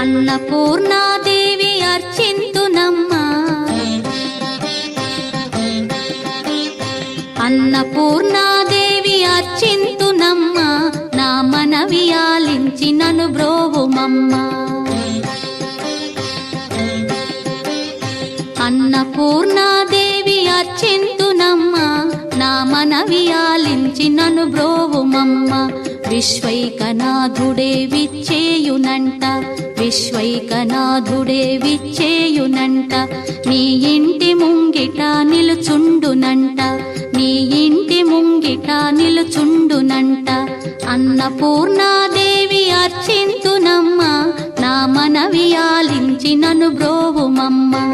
అన్నపూర్ణాదేవి అర్చింతునమ్మా, అన్నపూర్ణాదేవి అర్చింతునమ్మా, నా మనవి ఆలించి నన్ను బ్రోవుమమ్మా. అన్నపూర్ణాదేవి అర్చింతునమ్మా, నా మనవి ఆలించి నన్ను బ్రోవుమమ్మా. విశ్వైకనాథుడే విచ్చేయునంట, విశ్వైకనాథుడే విచ్చేయునంట, నీ ఇంటి ముంగిట నిలుచుండునంట, నీ ఇంటి ముంగిట నిలుచుండునంట. అన్నపూర్ణాదేవి అర్చింతునమ్మా, నా మనవి ఆలించి నన్ను బ్రోవుమమ్మా.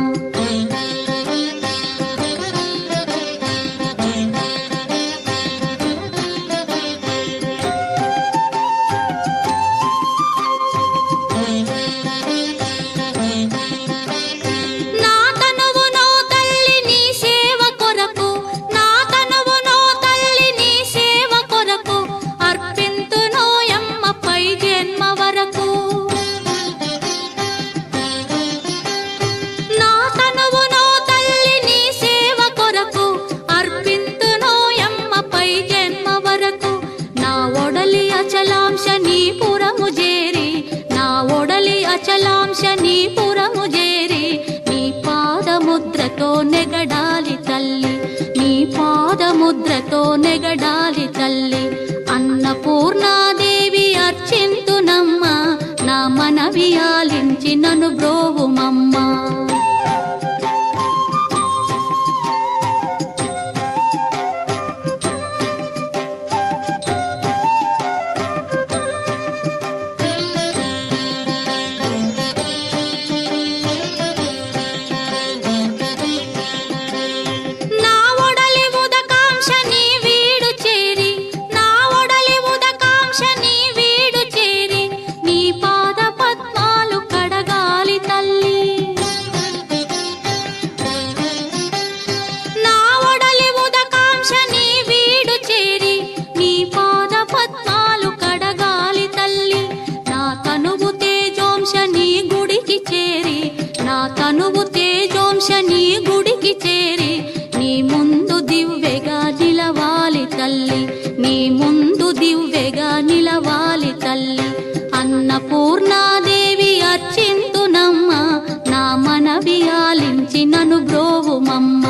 అచలాంశ నీ పురము చేరి, నీ పాదముద్రతో నెగడాలి తల్లి, నీ పాదముద్రతో నెగడాలి తల్లి. అన్నపూర్ణాదేవి అర్చింతునమ్మా, నా మనవి ఆలించి నన్ను బ్రోవుమమ్మా. తనువు తేజోంశ నీ గుడికి చేరి, నీ ముందు దివ్వెగా నిలవాలి తల్లి, నీ ముందు దివ్వెగా నిలవాలి తల్లి. అన్నపూర్ణాదేవి అర్చింతునమ్మా, నా మనవి ఆలించి నన్ను బ్రోవుమమ్మా.